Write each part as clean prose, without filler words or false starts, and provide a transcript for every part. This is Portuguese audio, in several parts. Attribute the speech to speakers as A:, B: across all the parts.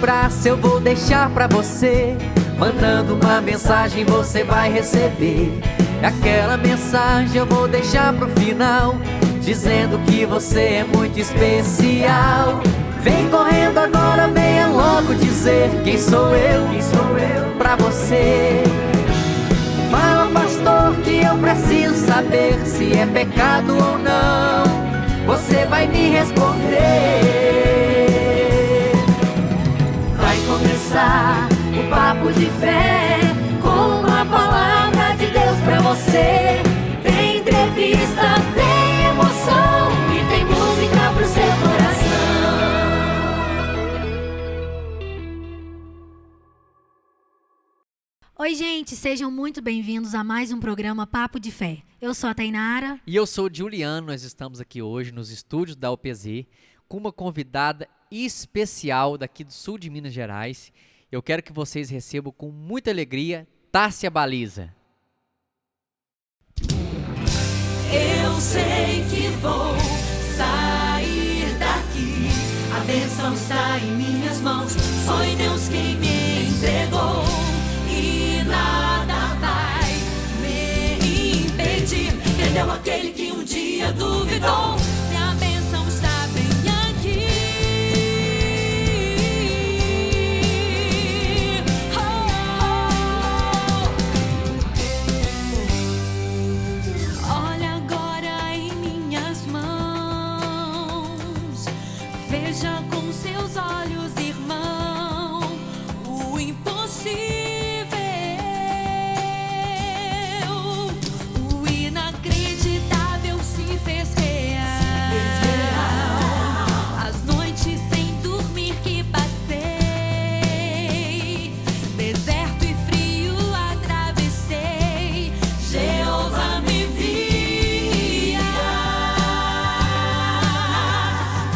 A: abraço eu vou deixar pra você. Mandando uma mensagem você vai receber. Aquela mensagem eu vou deixar pro final, dizendo que você é muito especial. Vem correndo agora, venha logo dizer quem sou eu pra você. Fala, pastor, que eu preciso saber se é pecado ou não. Você vai me responder. Vai começar o papo de fé, com uma palavra de Deus pra você. Tem entrevista, tem emoção e tem música pro seu coração.
B: Oi, gente, sejam muito bem-vindos a mais um programa Papo de Fé. Eu sou a Tainara.
C: E eu sou o Juliano. Nós estamos aqui hoje nos estúdios da UPZ com uma convidada especial daqui do sul de Minas Gerais. Eu quero que vocês recebam com muita alegria Tássia Baliza.
D: Eu sei que vou sair daqui, a bênção está em minhas mãos. Foi Deus quem me entregou e nada vai me impedir. Perdeu aquele que um dia duvidou. Minha bênção está bem aqui. Olha agora em minhas mãos, veja com seus olhos, irmão, o impossível, o inacreditável se fez real. As noites sem dormir que passei, deserto e frio atravessei, Jeová me via.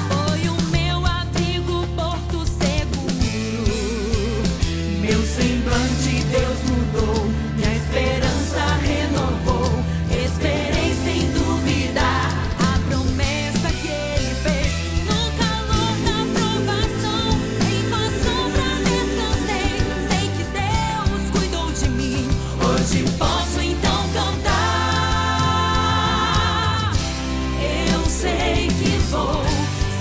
D: Foi o meu abrigo, porto seguro. Meu semblante Deus mudou, minha esperança renovou. Esperei sem duvidar a promessa que Ele fez. No calor da provação, em tua sombra descansei. Sei que Deus cuidou de mim. Hoje posso então cantar. Eu sei que vou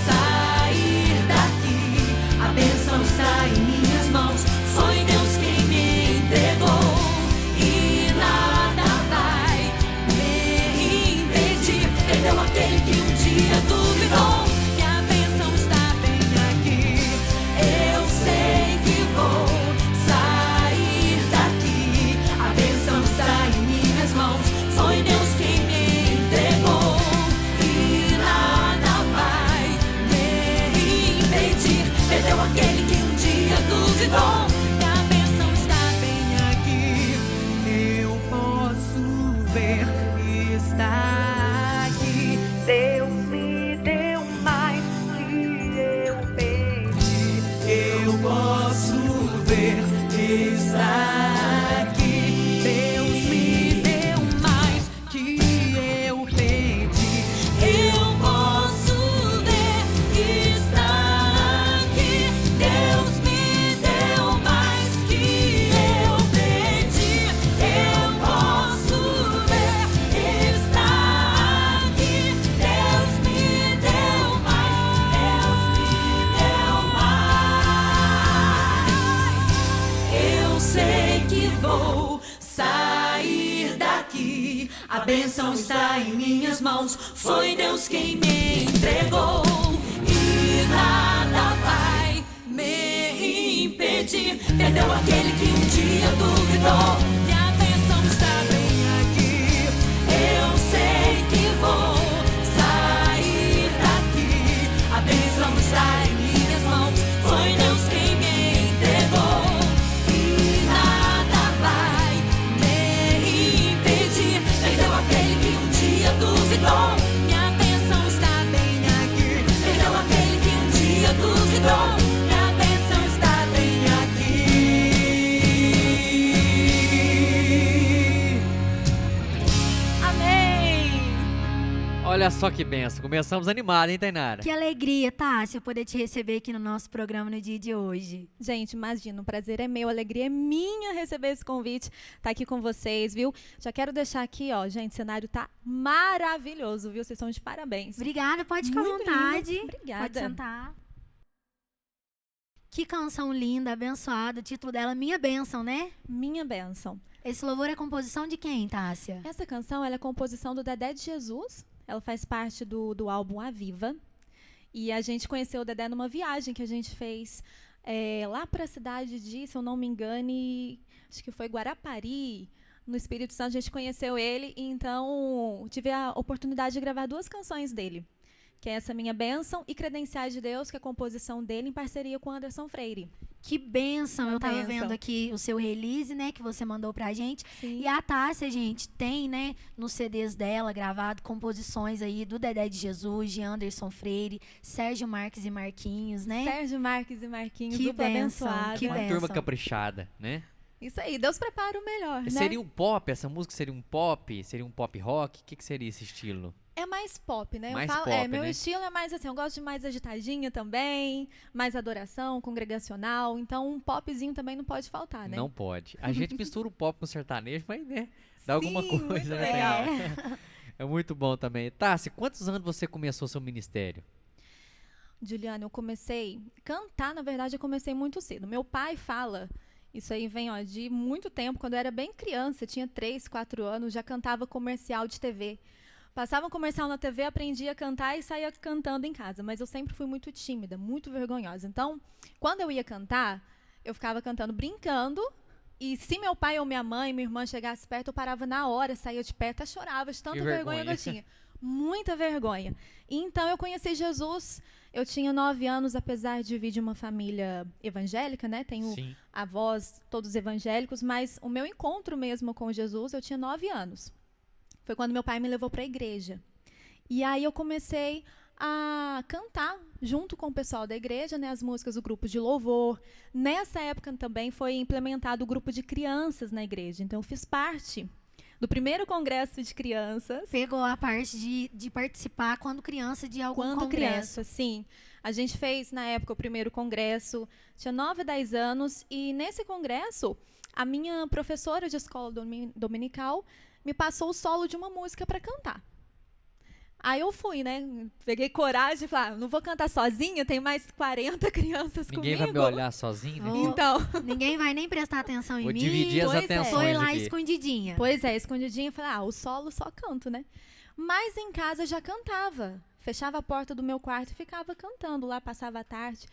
D: sair daqui, a bênção está em minhas mãos. Foi Deus quem me entregou e nada vai me impedir. Perdeu aquele que um dia duvidou. Minha bênção está bem aqui. Eu sei que vou sair daqui, a bênção está em minhas mãos. Foi Deus quem me entregou e nada vai me impedir. Perdeu aquele que um dia duvidou. Minha bênção está bem aqui. Eu posso ver que está aqui. Deus me deu mais que eu pedi. Eu posso ver que está aqui. Deus me deu mais que eu pedi. Eu posso ver que está aqui. Deus me deu mais que eu pedi. Eu posso ver que está aqui. Deus me deu mais. Deus me deu mais. Eu sei que vou sair daqui, a bênção está em minhas mãos. Foi Deus quem me entregou e nada vai me impedir. Perdeu aquele que um dia duvidou. Minha bênção está bem aqui. Eu sei que vou sair daqui, a bênção está em minhas mãos. Foi Deus quem me entregou e nada vai me impedir. Perdeu aquele que um dia duvidou. Minha bênção está bem aqui. Perdeu aquele que um dia duvidou. Minha bênção está bem aqui.
C: Olha só que benção. Começamos animado, hein, Tainara?
B: Que alegria, Tássia, poder te receber aqui no nosso programa no dia de hoje.
E: Gente, imagina, o prazer é meu, a alegria é minha receber esse convite, tá aqui com vocês, viu? Já quero deixar aqui, ó, gente, o cenário tá maravilhoso, viu? Vocês estão de parabéns.
B: Obrigada, pode ficar à
E: Muito
B: vontade.
E: lindo. Obrigada.
B: Pode sentar. Que canção linda, abençoada. O título dela, Minha Bênção, né?
E: Minha bênção.
B: Esse louvor é composição de quem, Tássia?
E: Essa canção, ela é composição do Dedé de Jesus, ela faz parte do álbum Aviva. E a gente conheceu o Dedé numa viagem que a gente fez lá para a cidade de, se eu não me engane, acho que foi Guarapari, no Espírito Santo. A gente conheceu ele, e então tive a oportunidade de gravar 2 canções dele, que é essa Minha Bênção e Credenciais de Deus, que é a composição dele em parceria com Anderson Freire.
B: Que bênção. Eu tava
E: bênção.
B: vendo aqui o seu release, né, que você mandou pra gente.
E: Sim.
B: E a Tássia, gente, tem, né, nos CDs dela, gravado composições aí do Dedé de Jesus, de Anderson Freire, Sérgio Marques e Marquinhos, né?
E: Sérgio Marques e Marquinhos,
B: Que
E: dupla
B: bênção,
E: abençoada.
B: que
C: Uma
B: bênção.
C: turma caprichada, né?
E: Isso aí, Deus prepara o melhor, né?
C: Seria um pop? Essa música seria um pop? Seria um pop rock? O que seria esse estilo?
E: É mais pop, né?
C: Mais
E: eu falo,
C: pop,
E: meu
C: né?
E: estilo é mais assim, eu gosto de mais agitadinha também, mais adoração, congregacional, então um popzinho também não pode faltar, né?
C: Não pode. A gente mistura o pop com o sertanejo, mas, né? Dá alguma
E: Sim,
C: coisa,
E: muito
C: né?
E: legal.
C: Tainara? É muito bom também. Tássia, quantos anos você começou seu ministério?
E: Juliana, eu comecei cantar, na verdade, eu comecei muito cedo. Meu pai fala, isso aí vem ó, de muito tempo, quando eu era bem criança, tinha 3, 4 anos, já cantava comercial de TV. Passava um comercial na TV, aprendia a cantar e saía cantando em casa. Mas eu sempre fui muito tímida, muito vergonhosa. Então, quando eu ia cantar, eu ficava cantando brincando. E se meu pai ou minha mãe, minha irmã chegasse perto, eu parava na hora, saía de perto, eu chorava de tanta
C: Que
E: vergonha que eu
C: vergonha.
E: tinha. Muita vergonha. E então eu conheci Jesus, eu tinha 9 anos, apesar de vir de uma família evangélica, né? Tenho
C: Sim.
E: avós todos evangélicos, mas o meu encontro mesmo com Jesus, eu tinha 9 anos. Foi quando meu pai me levou para a igreja. E aí eu comecei a cantar junto com o pessoal da igreja, né, as músicas do grupo de louvor. Nessa época também foi implementado o grupo de crianças na igreja. Então eu fiz parte do primeiro congresso de crianças.
B: Pegou a parte de participar quando criança de algum
E: Quando
B: congresso.
E: criança, sim. A gente fez, na época, o primeiro congresso. Tinha 9, 10 anos. E nesse congresso, a minha professora de escola dominical me passou o solo de uma música para cantar. Aí eu fui, né? Peguei coragem e falei, não vou cantar sozinha, tem mais 40 crianças
C: Ninguém
E: comigo.
C: vai me olhar sozinho, né?
B: Vou-
E: Então,
B: Ninguém vai nem prestar atenção em
C: Vou
B: mim.
C: dividir as
E: Pois é.
C: atenções
B: Foi lá
C: aqui.
B: escondidinha.
E: pois é, escondidinha, falei, o solo só canto, né? Mas em casa eu já cantava. Fechava a porta do meu quarto e ficava cantando lá, passava a tarde.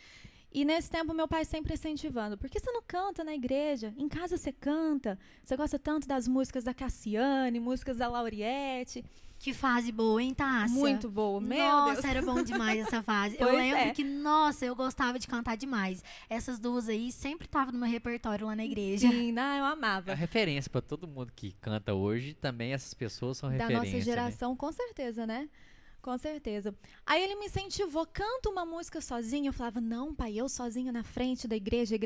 E: E nesse tempo meu pai sempre incentivando, por que você não canta na igreja? Em casa você canta, você gosta tanto das músicas da Cassiane, músicas da Lauriette.
B: Que fase boa, hein, Tássia?
E: Muito boa, meu
B: Nossa,
E: Deus.
B: era bom demais essa fase. Eu
E: Pois
B: lembro
E: é.
B: que, nossa, eu gostava de cantar demais. Essas duas aí sempre estavam no meu repertório lá na igreja.
E: Sim, não, eu
C: A
E: amava.
C: referência para todo mundo que canta hoje, também essas pessoas são
E: Da
C: referência,
E: nossa geração, com certeza, né? Com certeza. Aí ele me incentivou, canta uma música sozinha. Eu falava, não, pai, eu sozinha na frente da igreja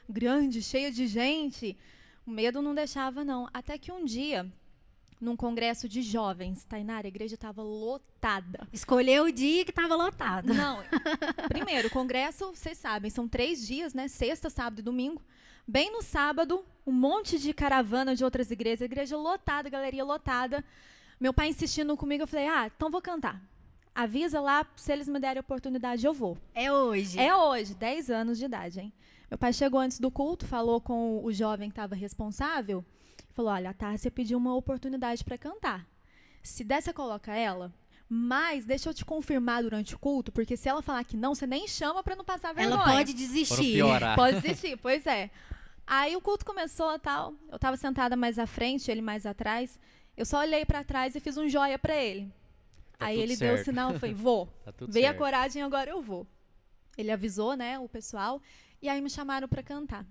E: grande, cheia de gente. O medo não deixava, não. Até que um dia, num congresso de jovens, Tainara, a igreja estava lotada.
B: Escolheu o dia que tava lotado.
E: Não, primeiro, o congresso, vocês sabem, são 3 dias, né? Sexta, sábado e domingo. Bem no sábado, um monte de caravana de outras igrejas, igreja lotada, galeria lotada. Meu pai insistindo comigo, eu falei, então vou cantar. Avisa lá, se eles me derem a oportunidade, eu vou.
B: É hoje.
E: É hoje, 10 anos de idade, hein? Meu pai chegou antes do culto, falou com o jovem que estava responsável, falou, olha, a Tássia pediu uma oportunidade para cantar. Se der, você coloca ela, mas deixa eu te confirmar durante o culto, porque se ela falar que não, você nem chama para não passar vergonha.
B: Ela pode
C: Foram
B: desistir.
C: piorar.
E: Pode desistir, pois é. Aí o culto começou e tal. Eu estava sentada mais à frente, ele mais atrás. Eu só olhei para trás e fiz um joia para ele.
C: Tá
E: Aí
C: tudo
E: ele deu o
C: certo.
E: sinal, eu falei, vou.
C: Tá tudo
E: Veio a
C: certo.
E: coragem, agora eu vou. Ele avisou, né, o pessoal, e aí me chamaram para cantar.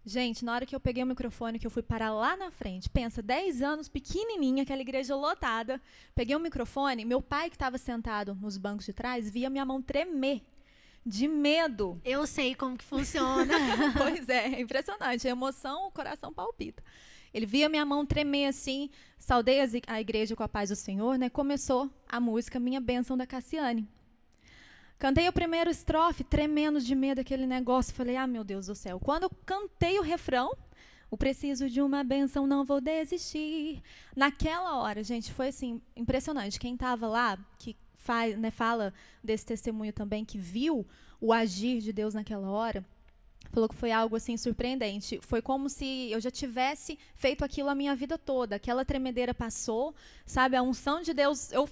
E: Gente, na hora que eu peguei o microfone, que eu fui parar lá na frente, pensa, 10 anos, pequenininha, aquela igreja lotada, peguei o microfone, meu pai que estava sentado nos bancos de trás, via minha mão tremer. de medo.
B: Eu sei como que funciona.
E: Pois é impressionante. A emoção, o coração palpita. Ele via minha mão tremer assim, saudei a igreja com a paz do Senhor, né? Começou a música Minha Bênção da Cassiane. Cantei o primeiro estrofe, tremendo de medo, aquele negócio. Falei, meu Deus do céu. Quando eu cantei o refrão, o preciso de uma bênção, não vou desistir. Naquela hora, gente, foi assim, impressionante. Quem estava lá, que fala desse testemunho também, que viu o agir de Deus naquela hora, falou que foi algo assim surpreendente. Foi como se eu já tivesse feito aquilo a minha vida toda. Aquela tremedeira passou, sabe? A unção de Deus, eu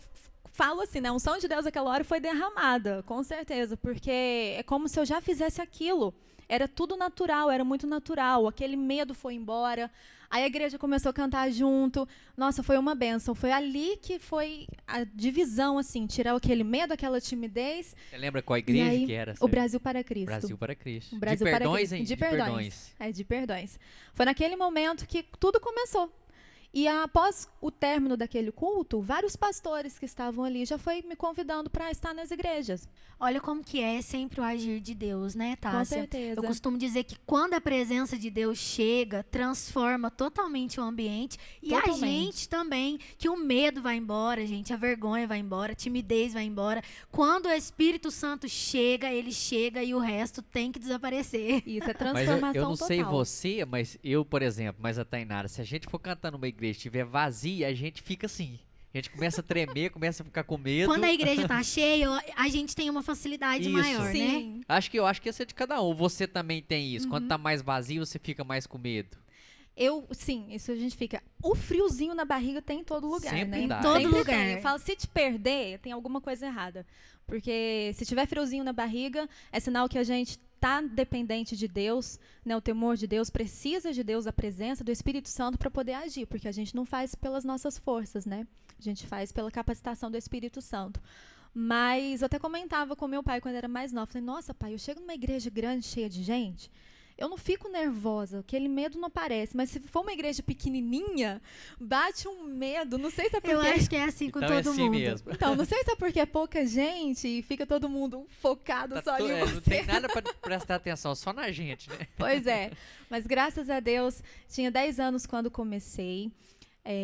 E: falo assim, né? A unção de Deus naquela hora foi derramada, com certeza, porque é como se eu já fizesse aquilo. Era tudo natural, era muito natural. Aquele medo foi embora. Aí a igreja começou a cantar junto. Nossa, foi uma bênção. Foi ali que foi a divisão, assim, tirar aquele medo, aquela timidez.
C: Você lembra qual igreja
E: aí,
C: que era?
E: O Brasil para Cristo.
C: Brasil para Cristo.
E: O Brasil
C: de
E: para
C: perdões,
E: Cristo.
C: hein?
E: De perdões. É, de perdões. Foi naquele momento que tudo começou. E após o término daquele culto, vários pastores que estavam ali já foi me convidando para estar nas igrejas.
B: Olha como que é sempre o agir de Deus, né, Tássia?
E: Com certeza.
B: Eu costumo dizer que quando a presença de Deus chega, transforma totalmente o ambiente. E a gente também, que o medo vai embora, gente, a vergonha vai embora, a timidez vai embora. Quando o Espírito Santo chega, ele chega e o resto tem que desaparecer.
E: Isso é transformação
C: mas eu não
E: total.
C: sei você, mas eu, por exemplo, mas a Tainara, se a gente for cantar numa igreja estiver vazia, a gente fica assim. A gente começa a tremer, começa a ficar com medo.
B: Quando a igreja tá cheia, a gente tem uma facilidade
C: Isso.
B: maior,
E: Sim.
B: né?
C: Eu acho que esse é de cada um. Você também tem isso. Quando tá mais vazio, você fica mais com medo.
E: Sim, isso a gente fica. O friozinho na barriga tem em todo lugar,
C: Sempre
E: né?
C: dá.
B: Em todo
E: Sempre
B: lugar.
E: tem. Eu falo, se te perder, tem alguma coisa errada. Porque se tiver friozinho na barriga, é sinal que a gente está dependente de Deus, né? O temor de Deus, precisa de Deus, a presença do Espírito Santo para poder agir, porque a gente não faz pelas nossas forças, né? A gente faz pela capacitação do Espírito Santo. Mas eu até comentava com meu pai quando era mais nova, falei, nossa pai, eu chego numa igreja grande, cheia de gente, eu não fico nervosa, aquele medo não aparece, mas se for uma igreja pequenininha, bate um medo, não sei se é porque...
B: Eu acho que é assim com
C: Então
B: todo
C: é assim
B: mundo.
C: mesmo.
E: Então, não sei se é porque é pouca gente e fica todo mundo focado só em você.
C: Não tem nada para prestar atenção, só na gente, né?
E: Pois é, mas graças a Deus, tinha 10 anos quando comecei,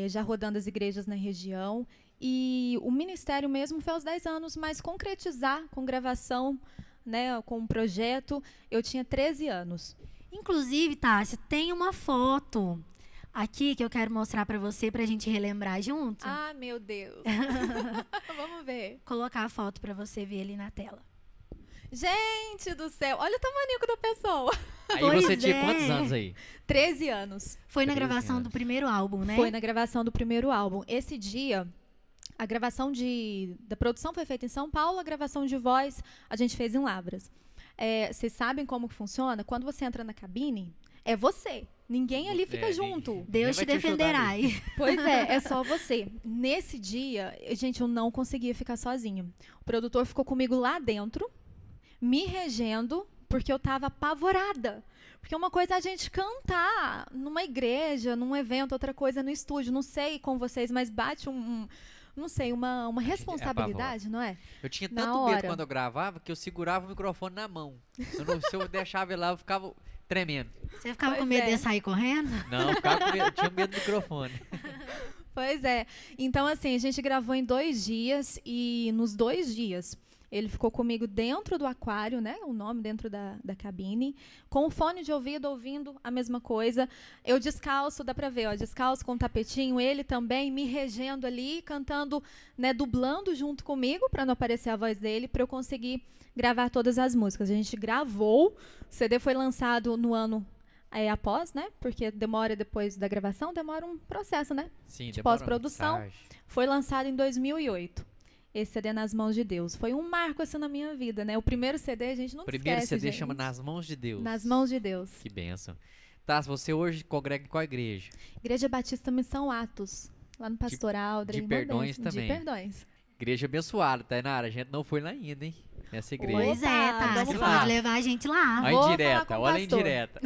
E: já rodando as igrejas na região, e o ministério mesmo foi aos 10 anos, mas concretizar com gravação, né, com um projeto, eu tinha 13 anos.
B: Inclusive, Tássia, tem uma foto aqui que eu quero mostrar pra você, pra gente relembrar junto.
E: Ah, meu Deus. Vamos ver.
B: Colocar a foto pra você ver ali na tela.
E: Gente do céu, olha o tamanico da pessoa.
C: Aí
B: Pois
C: você tinha
B: é.
C: quantos anos aí?
E: 13 anos.
B: Foi na
C: 13
B: gravação
C: anos.
B: do primeiro álbum, né?
E: Foi na gravação do primeiro álbum. Esse dia, a gravação da produção foi feita em São Paulo, a gravação de voz a gente fez em Lavras. Vocês sabem como que funciona? Quando você entra na cabine, é você. Ninguém ali fica junto.
B: Deus
C: Ninguém
B: te
C: vai te ajudar
B: defenderá.
C: nisso.
E: Pois é só você. Nesse dia, gente, eu não conseguia ficar sozinha. O produtor ficou comigo lá dentro, me regendo, porque eu estava apavorada. Porque uma coisa é a gente cantar numa igreja, num evento, outra coisa no estúdio. Não sei com vocês, mas bate não sei, uma responsabilidade, não é?
C: Eu tinha
E: Na
C: tanto medo
E: hora.
C: quando eu gravava que eu segurava o microfone na mão. Se eu deixava ele lá, eu ficava tremendo.
B: Você ficava
E: Pois
B: com medo
E: é.
B: de sair correndo?
C: Não, eu ficava com medo, eu tinha medo do microfone.
E: Pois é. Então, assim, a gente gravou em 2 dias e nos 2 dias ele ficou comigo dentro do aquário, né? O nome dentro da cabine, com o fone de ouvido, ouvindo a mesma coisa. Eu descalço, dá pra ver, ó, descalço com o tapetinho, ele também me regendo ali, cantando, né, dublando junto comigo, para não aparecer a voz dele, para eu conseguir gravar todas as músicas. A gente gravou, o CD foi lançado no ano após, né? Porque demora depois da gravação, demora um processo, né?
C: Sim,
E: De
C: demora
E: pós-produção.
C: mensagem.
E: Foi lançado em 2008. Esse CD Nas Mãos de Deus. Foi um marco assim na minha vida, né? O primeiro CD a gente não
C: O primeiro
E: esquece,
C: CD
E: gente.
C: chama Nas Mãos de Deus.
E: Nas Mãos de Deus.
C: Que bênção. Tá, você hoje congrega em qual igreja?
E: Igreja Batista Missão Atos. Lá no Pastoral.
C: de Perdões
E: De
C: também.
E: Perdões.
C: Igreja abençoada, Tainara. A gente não foi lá ainda, hein? Nessa igreja.
B: Pois é,
E: Opa,
B: tá.
E: vamos
B: Você
C: lá.
B: pode levar a gente lá.
C: Olha
E: Vou
C: a
E: falar
C: indireta,
E: com o
C: olha a
E: pastor.
C: indireta.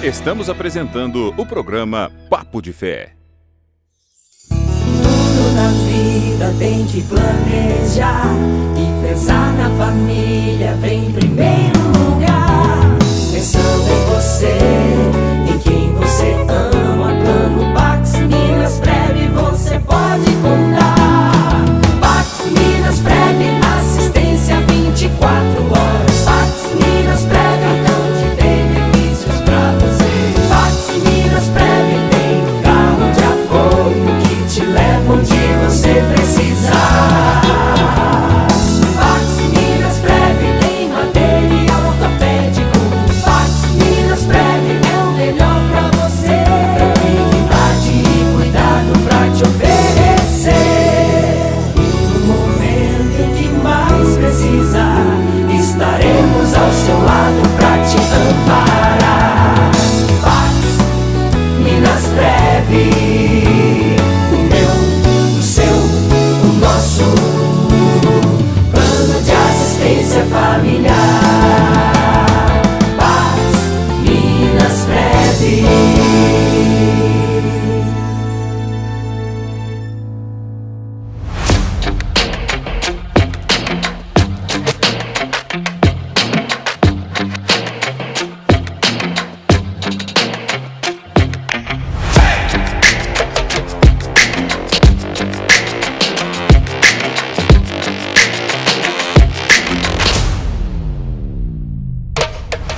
F: Estamos apresentando o programa Papo de Fé.
D: toda a vida tem que planejar e pensar na família vem em primeiro lugar. Pensando em você, em quem você ama, Plano Pax Minas Prev você pode contar. Pax Minas Prev, assistência 24 horas. Pax Minas Prev, cartão de benefícios pra você. Pax Minas Prev tem carro de apoio que te leva onde você precisar. Pax Minas Prev tem material ortopédico. Pax Minas Prev é o melhor pra você. Tranquilidade e cuidado pra te oferecer. E no momento em que mais precisar, estaremos ao seu lado pra te amparar. Pax Minas Prev, o meu, o seu, o nosso plano de assistência familiar. Pax Minas Prev.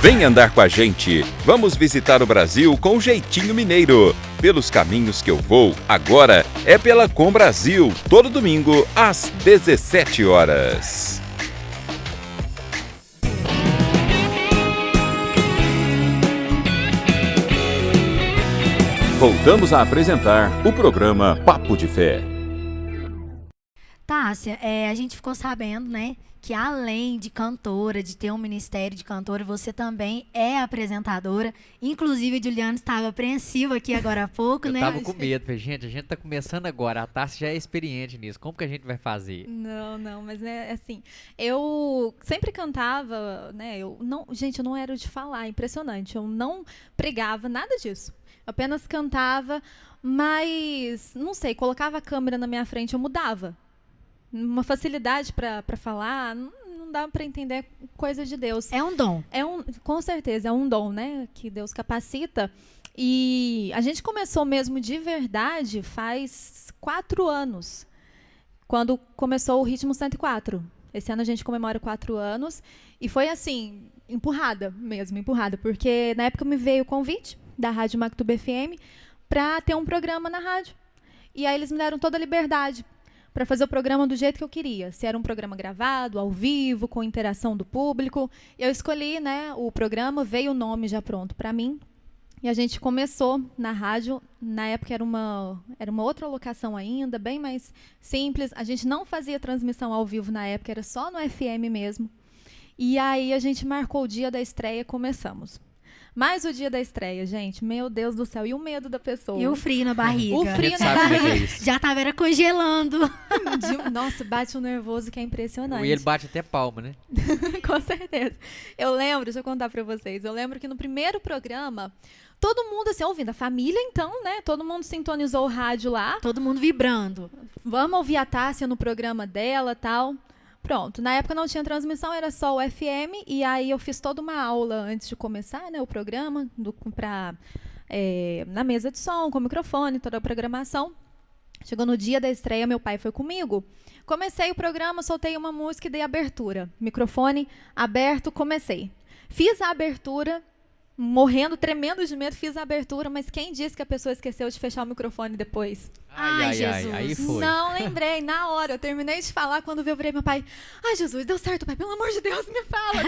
F: Vem andar com a gente. Vamos visitar o Brasil com jeitinho mineiro. Pelos caminhos que eu vou, agora é pela Com Brasil, todo domingo às 17 horas. Voltamos a apresentar o programa Papo de Fé.
B: Tássia, a gente ficou sabendo, né, que além de cantora, de ter um ministério de cantora, você também é apresentadora. Inclusive, a Juliana estava apreensiva aqui agora há pouco, né?
C: Eu tava com medo, falei, gente, a gente tá começando agora, a Tássia já é experiente nisso, como que a gente vai fazer?
E: Não, mas é assim, eu sempre cantava, né, gente, eu não era de falar, impressionante, eu não pregava, nada disso. Eu apenas cantava, mas, não sei, colocava a câmera na minha frente, eu mudava. Uma facilidade para falar, não dá para entender coisa de Deus.
B: É um dom.
E: Com certeza, é um dom, né, que Deus capacita. E a gente começou mesmo de verdade faz 4 anos, quando começou o Ritmo 104. Esse ano a gente comemora 4 anos e foi assim, empurrada, porque na época me veio o convite da Rádio Mactuba FM para ter um programa na rádio. E aí eles me deram toda a liberdade para fazer o programa do jeito que eu queria. Se era um programa gravado, ao vivo, com interação do público. Eu escolhi, né, o programa, veio o nome já pronto para mim. E a gente começou na rádio. Na época era uma outra locação ainda, bem mais simples. A gente não fazia transmissão ao vivo na época, era só no FM mesmo. E aí a gente marcou o dia da estreia e começamos. Mas o dia da estreia, gente, meu Deus do céu, e o medo da pessoa?
B: E o frio na barriga?
E: O frio na barriga.
B: Já tava era congelando.
E: Nossa, bate um nervoso que é impressionante.
C: E ele bate até palma, né?
E: Com certeza. Eu lembro, deixa eu contar pra vocês, eu lembro que no primeiro programa, todo mundo assim, ouvindo, a família então, né, todo mundo sintonizou o rádio lá.
B: Todo mundo vibrando.
E: Vamos ouvir a Tássia no programa dela, tal. Pronto, na época não tinha transmissão, era só o FM, e aí eu fiz toda uma aula antes de começar, né, o programa, na mesa de som, com o microfone, toda a programação. Chegou no dia da estreia, meu pai foi comigo. Comecei o programa, soltei uma música e dei abertura. Microfone aberto, comecei. Fiz a abertura, morrendo, tremendo de medo, fiz a abertura, mas quem disse que a pessoa esqueceu de fechar o microfone depois?
B: Ai, Jesus.
C: Aí foi.
E: Não lembrei, na hora, eu terminei de falar, quando eu virei meu pai, ai, Jesus, deu certo, pai, pelo amor de Deus, me fala.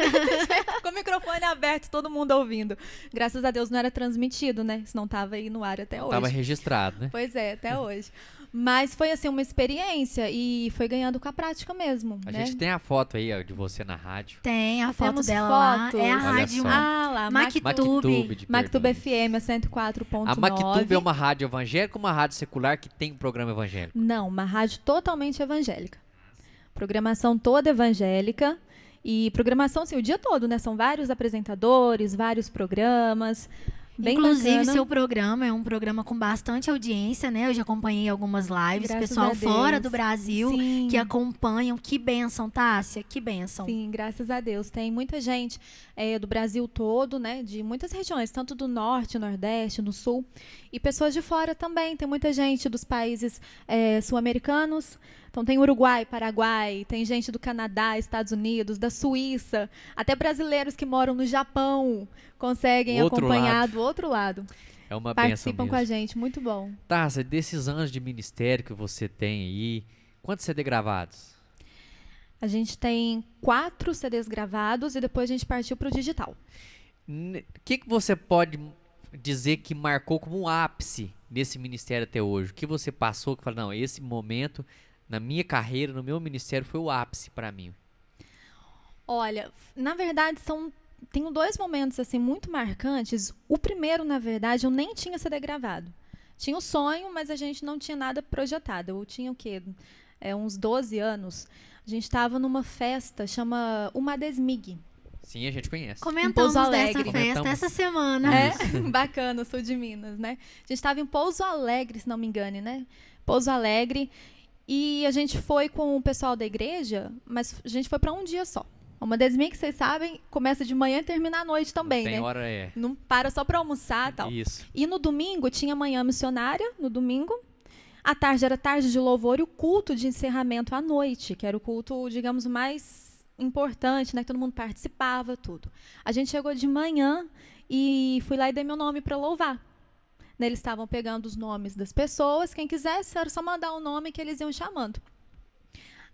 E: Com o microfone aberto, todo mundo ouvindo. Graças a Deus não era transmitido, né, senão estava aí no ar até hoje.
C: Tava registrado, né?
E: Pois é, até hoje. Mas foi assim uma experiência e foi ganhando com a prática mesmo.
C: A
E: né?
C: gente tem a foto aí ó, de você na rádio.
B: Tem a foto
E: Temos
B: dela
E: fotos.
B: lá. É a
C: Olha
B: rádio
C: só.
E: lá,
B: Mactube.
E: Mactuba FM, a 104.9.
C: A Mactube é uma rádio evangélica ou uma rádio secular que tem um programa evangélico?
E: Não, uma rádio totalmente evangélica. Programação toda evangélica. E programação, assim, o dia todo, né? São vários apresentadores, vários programas. Bem
B: Inclusive,
E: bacana.
B: seu programa é um programa com bastante audiência, né? Eu já acompanhei algumas lives,
E: Graças
B: pessoal
E: a Deus.
B: fora do Brasil
E: Sim.
B: que acompanham. Que bênção, Tássia, que bênção.
E: Sim, graças a Deus. Tem muita gente do Brasil todo, né? De muitas regiões, tanto do norte, nordeste, no sul. E pessoas de fora também. Tem muita gente dos países sul-americanos. Então tem Uruguai, Paraguai, tem gente do Canadá, Estados Unidos, da Suíça. Até brasileiros que moram no Japão conseguem
C: Outro
E: acompanhar
C: lado.
E: do outro lado.
C: É uma benção
E: Participam
C: mesmo.
E: com a gente, muito bom.
C: Tássia, desses anos de ministério que você tem aí, quantos CD gravados?
E: A gente tem 4 CDs gravados e depois a gente partiu para o digital.
C: O que você pode dizer que marcou como um ápice nesse ministério até hoje? O que você passou que fala, não, esse momento na minha carreira, no meu ministério, foi o ápice para mim?
E: Olha, na verdade, tenho 2 momentos assim muito marcantes. O primeiro, na verdade, eu nem tinha CD gravado. Tinha o sonho, mas a gente não tinha nada projetado. Eu tinha o quê? Uns 12 anos. A gente estava numa festa, chama Uma Desmig.
C: Sim, a gente conhece.
B: Comentamos
E: Pouso
B: dessa
E: Alegre.
B: festa
C: Comentamos.
B: essa semana.
E: Bacana, eu sou de Minas, né? A gente estava em Pouso Alegre, se não me engane, né? Pouso Alegre. E a gente foi com o pessoal da igreja, mas a gente foi para um dia só. Uma Desmig, que vocês sabem, começa de manhã e termina à noite também,
C: Tem
E: né?
C: hora,
E: Não para só para almoçar e tal.
C: Isso.
E: E no domingo tinha manhã missionária, no domingo. À tarde era tarde de louvor e o culto de encerramento à noite, que era o culto, digamos, mais importante, né? Que todo mundo participava, tudo. A gente chegou de manhã e fui lá e dei meu nome para louvar. Eles estavam pegando os nomes das pessoas, quem quisesse era só mandar o nome que eles iam chamando.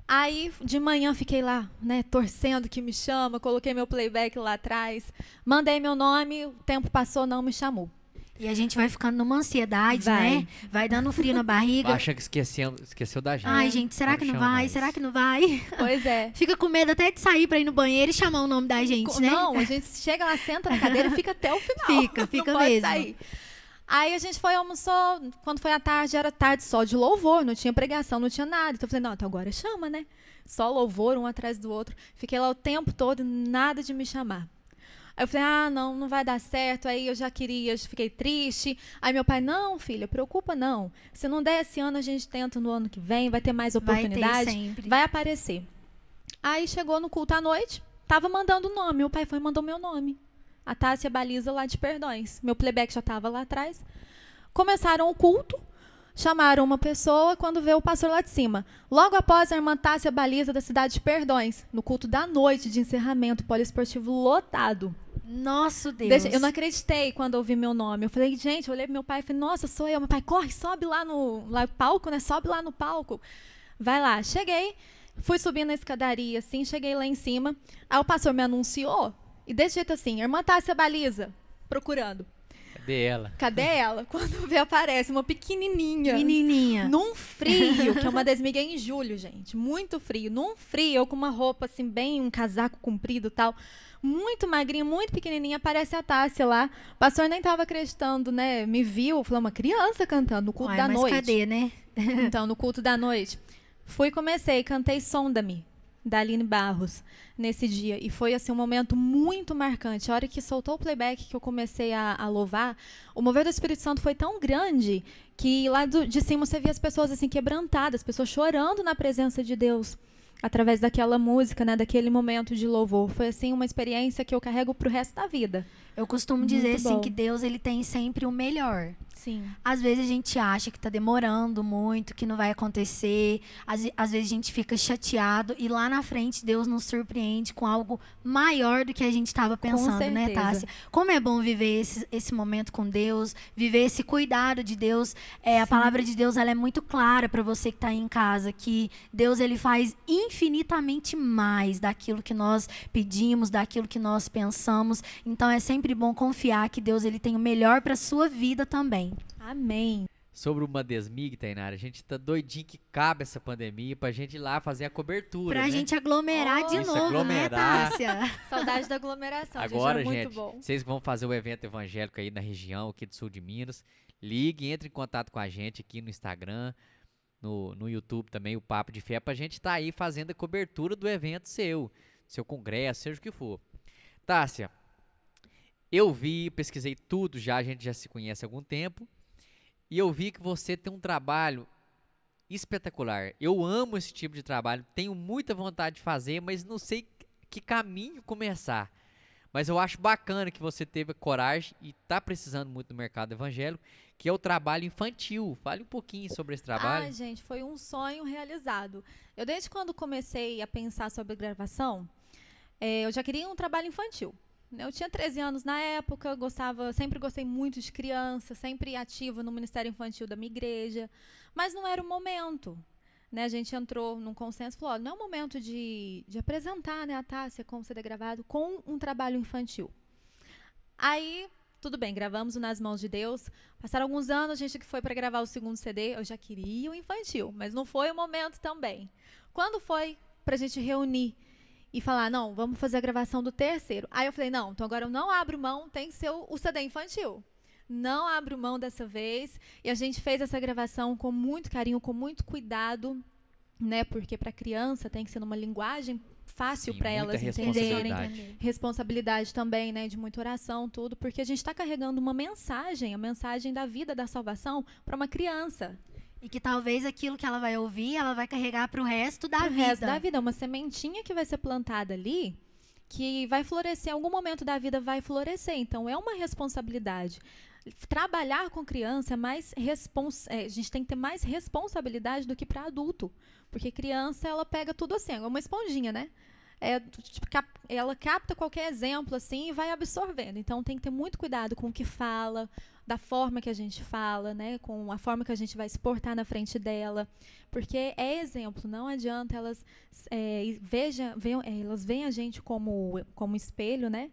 E: Aí, de manhã, fiquei lá, né, torcendo que me chama, coloquei meu playback lá atrás, mandei meu nome, o tempo passou, não me chamou.
B: E a gente vai ficando numa ansiedade,
E: Vai.
B: né? Vai dando frio na barriga.
C: Acha que esqueceu da gente.
B: Ai, gente, será que não
C: chama
B: vai?
C: mais.
B: Será que não vai?
E: Pois é.
B: Fica com medo até de sair pra ir no banheiro e chamar o nome da gente, né?
E: Não, a gente chega lá, senta na cadeira e fica até o final.
B: Fica
E: não pode
B: mesmo.
E: sair. Aí a gente foi, almoçou, quando foi à tarde, era tarde só de louvor, não tinha pregação, não tinha nada. Então eu falei, não, então agora chama, né? Só louvor, um atrás do outro. Fiquei lá o tempo todo e nada de me chamar. Aí eu falei, não vai dar certo. Aí eu já fiquei triste. Aí meu pai, não, filha, preocupa não. Se não der esse ano, a gente tenta no ano que vem, vai ter mais
B: Vai ter
E: oportunidade.
B: sempre.
E: Vai aparecer. Aí chegou no culto à noite, tava mandando o nome. Meu pai foi e mandou meu nome. A Tássia Baliza lá de Perdões. Meu playback já estava lá atrás. Começaram o culto, chamaram uma pessoa, quando veio o pastor lá de cima. Logo após a irmã Tássia Baliza da cidade de Perdões, no culto da noite de encerramento, poliesportivo lotado.
B: Nosso Deus.
E: Eu não acreditei quando ouvi meu nome. Eu falei, gente, eu olhei pro meu pai e falei, nossa, sou eu. Meu pai, corre, sobe lá no palco, né? Sobe lá no palco. Vai lá. Cheguei, fui subindo a escadaria, assim, cheguei lá em cima. Aí o pastor me anunciou, e desse jeito assim, irmã Tássia Baliza, procurando.
C: Cadê ela?
E: Cadê ela? Quando vê, aparece uma pequenininha.
B: Menininha.
E: Num frio, que é uma desmiga em julho, gente. Muito frio. Num frio, eu com uma roupa assim, bem, um casaco comprido e tal. Muito magrinha, muito pequenininha. Aparece a Tássia lá. O pastor nem estava acreditando, né? Me viu. Falou, uma criança cantando no culto
B: Uai,
E: da
B: mas
E: noite.
B: cadê, né?
E: Então, no culto da noite. Fui e comecei, cantei Sonda-me, da Aline Barros, nesse dia. E foi, assim, um momento muito marcante. A hora que soltou o playback, que eu comecei a louvar, o mover do Espírito Santo foi tão grande que lá de cima você via as pessoas, assim, quebrantadas, as pessoas chorando na presença de Deus, através daquela música, né, daquele momento de louvor. Foi, assim, uma experiência que eu carrego pro resto da vida.
B: Eu costumo dizer,
E: Muito
B: assim,
E: bom.
B: que Deus, ele tem sempre o melhor.
E: Sim.
B: Às vezes a gente acha que tá demorando muito, que não vai acontecer. Às vezes a gente fica chateado e lá na frente Deus nos surpreende com algo maior do que a gente estava pensando, né,
E: certeza.
B: Tássia? Como é bom viver esse momento com Deus, viver esse cuidado de Deus. A palavra de Deus, ela é muito clara para você que está aí em casa, que Deus, ele faz infinitamente mais daquilo que nós pedimos, daquilo que nós pensamos. Então é sempre bom confiar que Deus, ele tem o melhor para sua vida também.
E: Amém.
C: Sobre uma Desmig, Tainara, a gente tá doidinho que cabe essa pandemia pra gente ir lá fazer a cobertura,
B: Pra
C: né?
B: gente aglomerar de
E: Isso,
B: novo,
C: aglomerar.
B: né, Tássia?
E: Saudade da aglomeração,
C: Agora,
E: gente, era
C: gente,
E: muito bom.
C: vocês que vão fazer o evento evangélico aí na região, aqui do sul de Minas, ligue, entre em contato com a gente aqui no Instagram, no YouTube também, o Papo de Fé, pra gente estar aí fazendo a cobertura do evento seu congresso, seja o que for. Tássia, eu vi, pesquisei tudo já, a gente já se conhece há algum tempo, e eu vi que você tem um trabalho espetacular. Eu amo esse tipo de trabalho, tenho muita vontade de fazer, mas não sei que caminho começar. Mas eu acho bacana que você teve coragem e está precisando muito no mercado evangélico, que é o trabalho infantil. Fale um pouquinho sobre esse trabalho.
E: Ai, gente, foi um sonho realizado. Eu, desde quando comecei a pensar sobre gravação, eu já queria um trabalho infantil. Eu tinha 13 anos na época, sempre gostei muito de criança, sempre ativa no Ministério Infantil da minha igreja, mas não era o momento. Né, a gente entrou num consenso e falou, não é o momento de apresentar, né, a Tássia com o CD gravado com um trabalho infantil. Aí, tudo bem, gravamos o Nas Mãos de Deus. Passaram alguns anos, a gente que foi para gravar o segundo CD, eu já queria o infantil, mas não foi o momento também. Quando foi para a gente reunir e falar, não, vamos fazer a gravação do terceiro. Aí eu falei, não, então agora eu não abro mão, tem que ser o CD infantil. Não abro mão dessa vez. E a gente fez essa gravação com muito carinho, com muito cuidado, né? Porque para criança tem que ser numa linguagem fácil para elas entenderem. Responsabilidade também, né? De muita oração, tudo. Porque a gente está carregando uma mensagem, a mensagem da vida, da salvação, para uma criança.
B: E que talvez aquilo que ela vai ouvir, ela vai carregar para o resto da vida.
E: O resto da vida. Uma sementinha que vai ser plantada ali, que vai florescer, em algum momento da vida vai florescer. Então, é uma responsabilidade. Trabalhar com criança é mais a gente tem que ter mais responsabilidade do que para adulto, porque criança ela pega tudo assim, é uma esponjinha, né? Ela capta qualquer exemplo assim e vai absorvendo. Então tem que ter muito cuidado com o que fala, da forma que a gente fala, né? Com a forma que a gente vai se portar na frente dela, porque é exemplo. Não adianta elas elas veem a gente como espelho, né?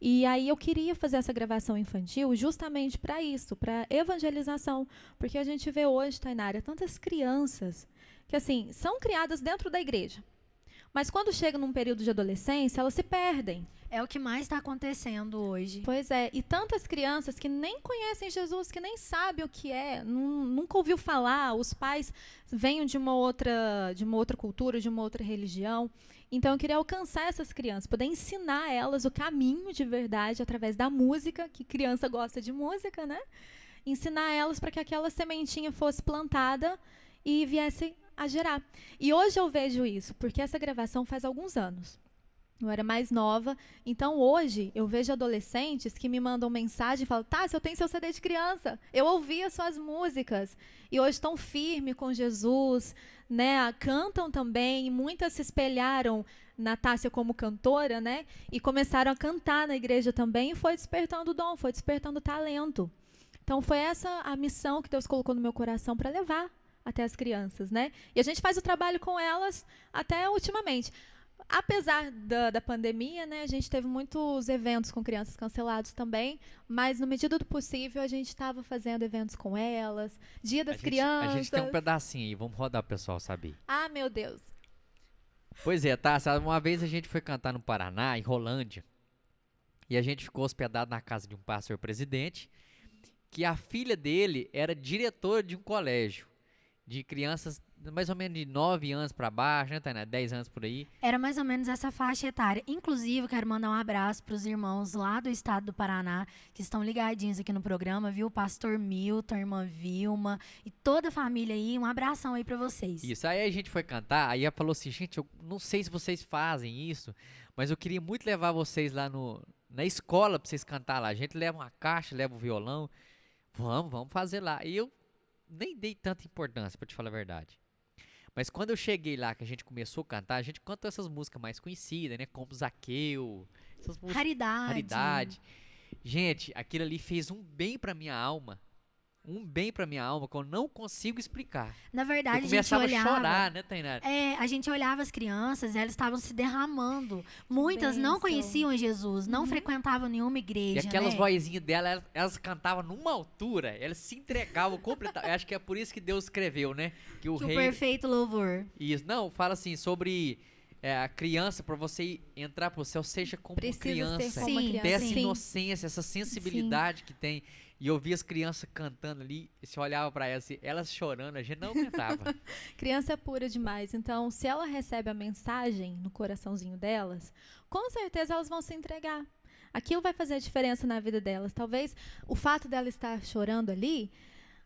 E: E aí eu queria fazer essa gravação infantil justamente para isso, para evangelização. Porque a gente vê hoje, Tainara, tantas crianças que assim são criadas dentro da igreja. Mas quando chegam num período de adolescência, elas se perdem.
B: É o que mais está acontecendo hoje.
E: Pois é, e tantas crianças que nem conhecem Jesus, que nem sabem o que é, nunca ouviu falar, os pais vêm de uma outra cultura, de uma outra religião. Então eu queria alcançar essas crianças, poder ensinar elas o caminho de verdade através da música, que criança gosta de música, né? Ensinar elas para que aquela sementinha fosse plantada e viesse a gerar. E hoje eu vejo isso, porque essa gravação faz alguns anos. Eu era mais nova, então hoje eu vejo adolescentes que me mandam mensagem e falam, Tássia, eu tenho seu CD de criança, eu ouvi as suas músicas, e hoje estão firmes com Jesus, né? Cantam também, muitas se espelharam na Tássia como cantora, né? E começaram a cantar na igreja também, e foi despertando dom, foi despertando talento. Então foi essa a missão que Deus colocou no meu coração para levar até as crianças, né? E a gente faz o trabalho com elas até ultimamente. Apesar da pandemia, né, a gente teve muitos eventos com crianças cancelados também, mas na medida do possível a gente estava fazendo eventos com elas, Dia das Crianças.
C: A gente tem um pedacinho aí, vamos rodar o pessoal saber.
E: Ah, meu Deus.
C: Pois é, tá, sabe, uma vez a gente foi cantar no Paraná, em Rolândia, e a gente ficou hospedado na casa de um pastor presidente, que a filha dele era diretora de um colégio de crianças mais ou menos de 9 anos para baixo, né, Tainá? 10 anos por aí.
B: Era mais ou menos essa faixa etária. Inclusive, quero mandar um abraço para os irmãos lá do estado do Paraná, que estão ligadinhos aqui no programa, viu? O pastor Milton, a irmã Vilma e toda a família aí. Um abração aí para vocês.
C: Isso, aí a gente foi cantar, aí ela falou assim, gente, eu não sei se vocês fazem isso, mas eu queria muito levar vocês lá na escola para vocês cantar lá. A gente leva uma caixa, leva o violão. Vamos fazer lá. E eu nem dei tanta importância, para te falar a verdade. Mas quando eu cheguei lá, que a gente começou a cantar, a gente cantou essas músicas mais conhecidas, né? Como Zaqueu, essas músicas. Raridade. Gente, aquilo ali fez um bem pra minha alma. Um bem pra minha alma que eu não consigo explicar.
B: Na verdade,
C: eu começava
B: a gente olhava,
C: a chorar, né, Tainara?
B: A gente olhava as crianças e elas estavam se derramando. Muitas não conheciam Jesus, não frequentavam nenhuma igreja.
C: E aquelas
B: né?
C: vozinhas dela, elas cantavam numa altura, elas se entregavam completamente. Acho que é por isso que Deus escreveu, né? Que o rei...
B: perfeito louvor.
C: Isso, não, fala assim, sobre a criança, para você entrar pro céu, seja como uma criança.
E: Ser como uma criança.
C: Ter essa inocência, essa sensibilidade que tem. E eu via as crianças cantando ali, e você olhava para elas, elas chorando, a gente não aguentava.
E: Criança é pura demais. Então, se ela recebe a mensagem no coraçãozinho delas, com certeza elas vão se entregar. aquilo vai fazer a diferença na vida delas. Talvez o fato dela estar chorando ali,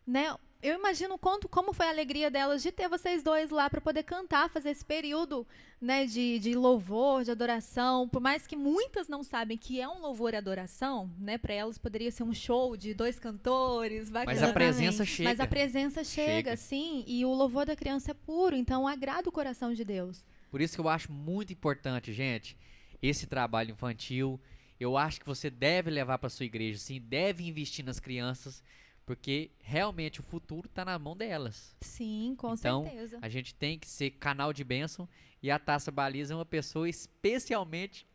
E: né? Eu imagino como foi a alegria delas de ter vocês dois lá para poder cantar, fazer esse período, né, de louvor, de adoração. Por mais que muitas não sabem que é um louvor e adoração, né, para elas poderia ser um show de 2 cantores, bacana.
C: Mas a presença chega.
E: Mas a presença chega, sim, e o louvor da criança é puro, então agrada o coração de Deus.
C: Por isso que eu acho muito importante, gente, esse trabalho infantil. Eu acho que você deve levar para sua igreja, sim, deve investir nas crianças, porque realmente o futuro está na mão delas.
E: Sim, com
C: então,
E: certeza.
C: A gente tem que ser canal de bênção e a Tássia Baliza é uma pessoa especialmente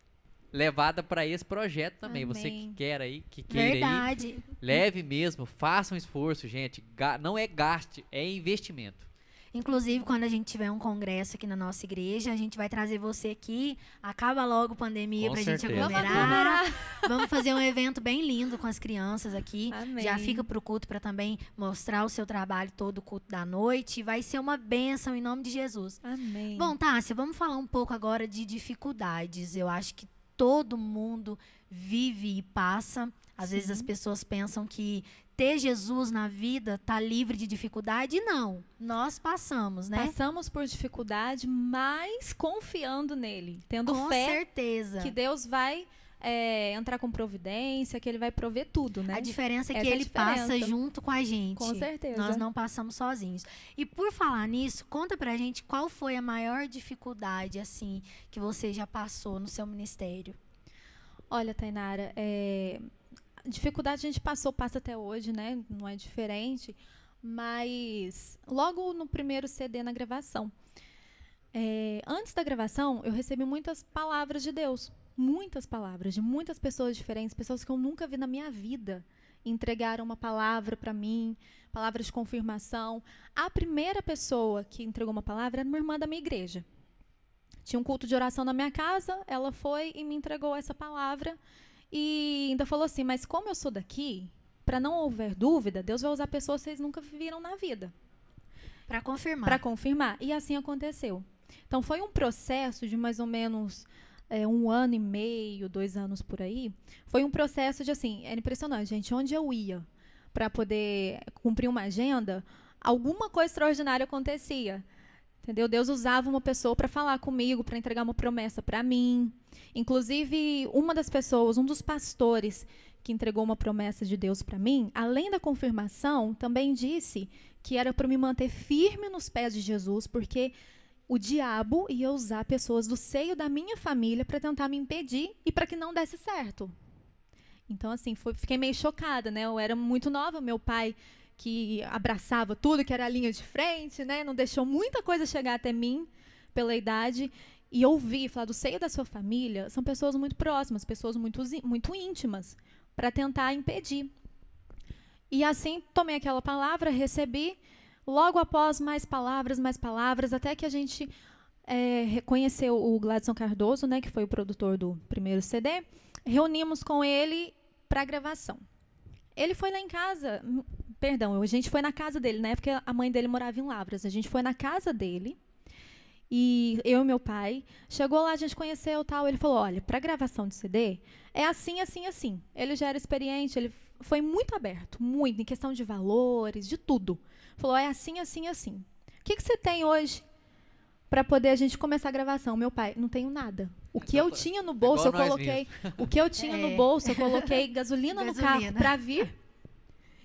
C: levada para esse projeto também.
E: Amém.
C: Você que quer aí, que queira
B: Verdade.
C: aí, leve mesmo, faça um esforço, gente. Não é gasto, é investimento.
B: Inclusive, quando a gente tiver um congresso aqui na nossa igreja, a gente vai trazer você aqui. Acaba logo a pandemia
C: Com
B: pra gente
C: certeza.
B: aglomerar. Vamos fazer um evento bem lindo com as crianças aqui.
E: Amém.
B: Já fica pro culto para também mostrar o seu trabalho todo o culto da noite. Vai ser uma bênção em nome de Jesus.
E: Amém.
B: Bom, Tássia, vamos falar um pouco agora de dificuldades. Eu acho que todo mundo vive e passa. Às vezes as pessoas pensam que ter Jesus na vida tá livre de dificuldade. E não, nós passamos, né?
E: Passamos por dificuldade, mas confiando nele, tendo
B: Com
E: fé
B: certeza.
E: que Deus vai entrar com providência, que ele vai prover tudo, né?
B: A diferença é que
E: Essa é a
B: ele
E: diferença.
B: passa junto com a gente.
E: Com certeza.
B: Nós não passamos sozinhos. E por falar nisso, conta pra gente qual foi a maior dificuldade, assim, que você já passou no seu ministério.
E: Olha, Tainara, dificuldade a gente passa até hoje, né? Não é diferente. Mas logo no primeiro CD na gravação, antes da gravação, eu recebi muitas palavras de Deus. Muitas palavras de muitas pessoas diferentes, pessoas que eu nunca vi na minha vida. Entregaram uma palavra para mim, palavras de confirmação. A primeira pessoa que entregou uma palavra era uma irmã da minha igreja. Tinha um culto de oração na minha casa, ela foi e me entregou essa palavra. E ainda falou assim, mas como eu sou daqui, para não houver dúvida, Deus vai usar pessoas que vocês nunca viram na vida.
B: Pra confirmar.
E: Para confirmar. E assim aconteceu. Então, foi um processo de mais ou menos 1 ano e meio, 2 anos por aí. Foi um processo de, assim, era impressionante, gente. Onde eu ia para poder cumprir uma agenda, alguma coisa extraordinária acontecia. Entendeu? Deus usava uma pessoa para falar comigo, para entregar uma promessa para mim. Inclusive, uma das pessoas, um dos pastores que entregou uma promessa de Deus para mim, além da confirmação, também disse que era para me manter firme nos pés de Jesus, porque o diabo ia usar pessoas do seio da minha família para tentar me impedir e para que não desse certo. Então, assim, fiquei meio chocada, né? Eu era muito nova, meu pai, que abraçava tudo, que era a linha de frente, né? Não deixou muita coisa chegar até mim pela idade. E ouvi falar do seio da sua família, são pessoas muito próximas, pessoas muito íntimas, para tentar impedir. E assim, tomei aquela palavra, recebi, logo após mais palavras, até que a gente reconheceu o Gladson Cardoso, né, que foi o produtor do primeiro CD, reunimos com ele para a gravação. Ele foi lá em casa, a gente foi na casa dele, na época a mãe dele morava em Lavras, a gente foi na casa dele, e eu e meu pai, chegou lá, a gente conheceu tal, ele falou, olha, para gravação de CD, é assim, assim, assim. Ele já era experiente, ele foi muito aberto, muito, em questão de valores, de tudo. Falou, é assim, assim, assim. O que você tem hoje para poder a gente começar a gravação? Meu pai, não tenho nada. O que eu tinha no bolso, eu coloquei. O que eu tinha no bolso, eu coloquei gasolina no carro para vir.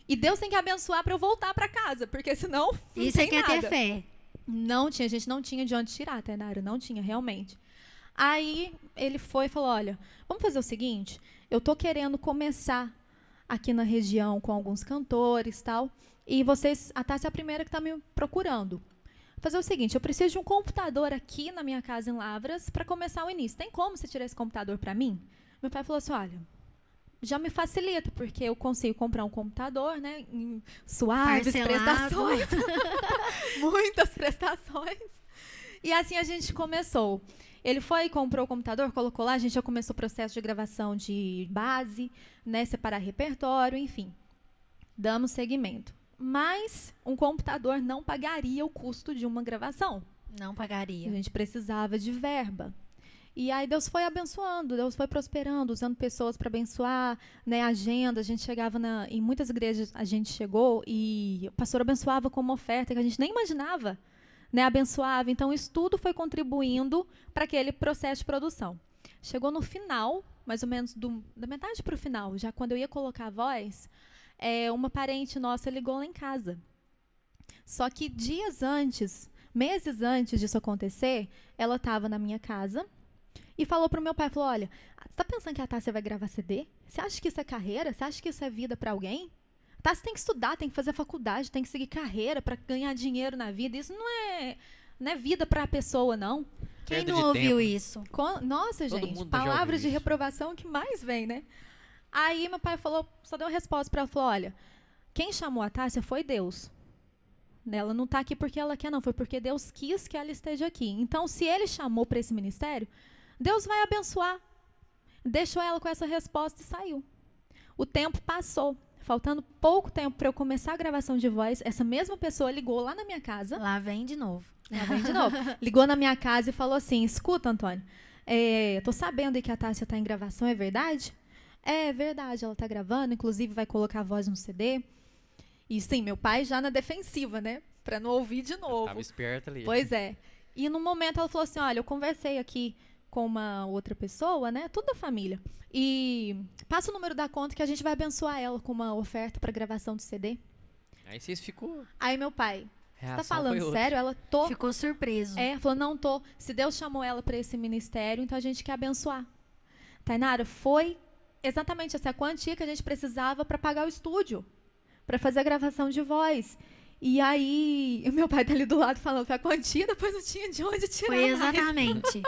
E: E Deus tem que abençoar para eu voltar para casa, porque senão não
B: Isso
E: tem
B: é
E: nada.
B: ter fé.
E: Não tinha, a gente não tinha de onde tirar, Tainara, não tinha, realmente. Aí ele foi e falou, olha, vamos fazer o seguinte, eu tô querendo começar aqui na região com alguns cantores e tal, e a Tássia é a primeira que está me procurando. Fazer o seguinte, eu preciso de um computador aqui na minha casa em Lavras para começar o início. Tem como você tirar esse computador para mim? Meu pai falou assim, olha, já me facilita, porque eu consigo comprar um computador, né, em suaves prestações. Muitas prestações. E assim a gente começou. Ele foi e comprou o computador, colocou lá, a gente já começou o processo de gravação de base, né, separar repertório, enfim. Damos seguimento. Mas um computador não pagaria o custo de uma gravação.
B: Não pagaria.
E: A gente precisava de verba. E aí Deus foi abençoando, Deus foi prosperando, usando pessoas para abençoar, né, agenda. A gente chegava em muitas igrejas, a gente chegou e o pastor abençoava com uma oferta que a gente nem imaginava, né, abençoava. Então isso tudo foi contribuindo para aquele processo de produção. Chegou no final, mais ou menos da metade para o final, já quando eu ia colocar a voz, uma parente nossa ligou lá em casa. Só que dias antes, meses antes disso acontecer, ela estava na minha casa e falou para o meu pai, falou, olha, você está pensando que a Tássia vai gravar CD? Você acha que isso é carreira? Você acha que isso é vida para alguém? A Tássia tem que estudar, tem que fazer faculdade, tem que seguir carreira para ganhar dinheiro na vida. Isso não é vida para a pessoa, não.
B: Quem
C: Perda
B: não
C: de
B: ouviu
C: tempo.
B: isso?
E: Nossa,
C: Todo
E: gente,
C: mundo já
E: palavras
C: ouviu
E: de
C: isso.
E: reprovação que mais vem, né? Aí meu pai falou, só deu uma resposta para ela, falou, olha, quem chamou a Tássia foi Deus. Ela não está aqui porque ela quer, não. Foi porque Deus quis que ela esteja aqui. Então, se Ele chamou para esse ministério, Deus vai abençoar. Deixou ela com essa resposta e saiu. O tempo passou. Faltando pouco tempo para eu começar a gravação de voz, essa mesma pessoa ligou lá na minha casa.
B: Lá vem de novo.
E: Lá vem de novo. Ligou na minha casa e falou assim, escuta, Antônio, tô sabendo aí que a Tássia está em gravação, é verdade? É verdade, ela está gravando, inclusive vai colocar a voz no CD. E sim, meu pai já na defensiva, né? Para não ouvir de novo.
C: Tava esperto ali.
E: Pois é. E no momento ela falou assim, olha, eu conversei aqui com uma outra pessoa, né? Tudo da família. E passa o número da conta que a gente vai abençoar ela com uma oferta para gravação do CD.
C: Aí vocês ficou.
E: Aí meu pai, você tá
C: Reação
E: falando
C: foi outra.
E: sério? Ela tô.
B: Ficou surpreso.
E: Falou, não tô. Se Deus chamou ela para esse ministério, então a gente quer abençoar. Tainara, foi exatamente essa quantia que a gente precisava para pagar o estúdio, para fazer a gravação de voz. E aí, o meu pai tá ali do lado falando, foi a quantia, depois não tinha de onde tirar
B: Foi
E: mais.
B: exatamente.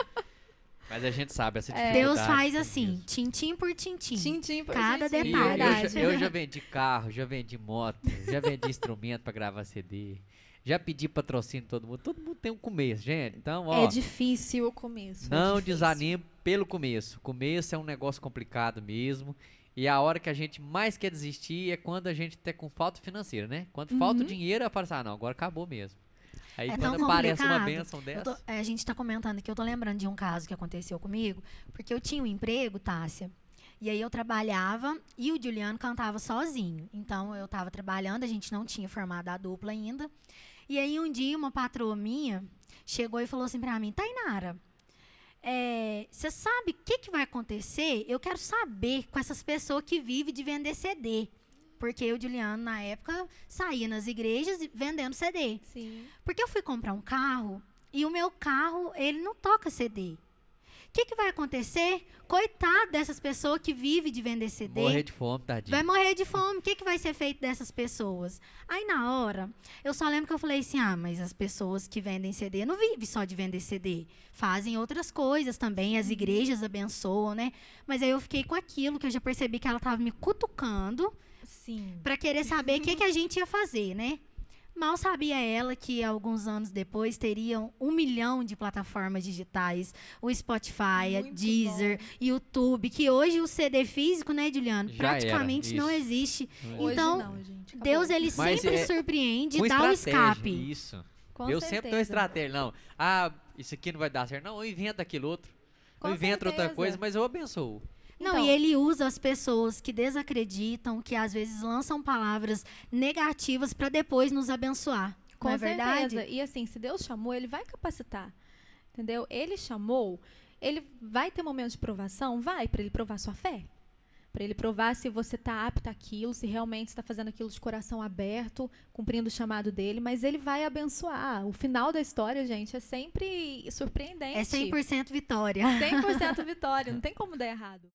C: Mas a gente sabe essa dificuldade.
B: Deus faz
C: tem
B: assim,
C: isso.
B: tintim por tintim.
E: Tintim por
B: Cada
E: tintim.
C: E
B: detalhe.
C: eu já vendi carro, já vendi moto, já vendi instrumento pra gravar CD. Já pedi patrocínio todo mundo. Todo mundo tem um começo, gente. Então, ó,
E: É difícil o começo.
C: não
E: difícil.
C: desanime pelo começo. O começo é um negócio complicado mesmo. E a hora que a gente mais quer desistir é quando a gente tá com falta financeira, né? Quando falta o dinheiro, eu falo assim, não, agora acabou mesmo. Aí
B: É tão
C: quando aparece uma
B: complicado.
C: bênção dessa...
B: A gente tá comentando aqui, eu tô lembrando de um caso que aconteceu comigo, porque eu tinha um emprego, Tássia, e aí eu trabalhava e o Juliano cantava sozinho. Então eu tava trabalhando, a gente não tinha formado a dupla ainda. E aí um dia uma patroa minha chegou e falou assim pra mim, Tainara, você sabe o que vai acontecer? Eu quero saber com essas pessoas que vivem de vender CD. Porque o Juliano, na época, saía nas igrejas vendendo CD.
E: Sim.
B: Porque eu fui comprar um carro e o meu carro, ele não toca CD. O que vai acontecer? Coitado dessas pessoas que vivem de vender CD.
C: Morrer de fome, tadinho.
B: Vai morrer de fome. O que vai ser feito dessas pessoas? Aí, na hora, eu só lembro que eu falei assim, mas as pessoas que vendem CD não vivem só de vender CD. Fazem outras coisas também. As igrejas abençoam, né? Mas aí eu fiquei com aquilo, que eu já percebi que ela estava me cutucando
E: Sim.
B: para querer saber o que a gente ia fazer, né? Mal sabia ela que alguns anos depois teriam 1 milhão de plataformas digitais, o Spotify, a
E: Muito
B: Deezer,
E: bom.
B: YouTube, que hoje o CD físico, né, Juliano,
C: Já
B: praticamente
C: era,
B: não
C: isso.
B: existe.
E: Hoje
B: Então,
E: não, gente. Acabou.
B: Deus, ele
C: Mas
B: sempre
C: é
B: surpreende
C: Com
B: e dá o
C: estratégia,
B: escape.
C: Isso.
E: Com
C: Deus sempre tem uma
E: certeza.
C: estratégia. Não, isso aqui não vai dar certo. Não, eu invento aquilo outro.
E: Com
C: eu invento outra
E: certeza.
C: coisa, mas eu abençoo.
B: Não,
E: Então-
B: e ele usa as pessoas que desacreditam, que às vezes lançam palavras negativas para depois nos abençoar.
E: Com
B: não é verdade?
E: certeza. E assim, se Deus chamou, Ele vai capacitar. Entendeu? Ele chamou, Ele vai ter momentos de provação? Vai, para Ele provar sua fé. Para Ele provar se você está apto àquilo, se realmente está fazendo aquilo de coração aberto, cumprindo o chamado dEle, mas Ele vai abençoar. O final da história, gente, é sempre surpreendente.
B: É 100% vitória.
E: 100% vitória, não tem como dar errado.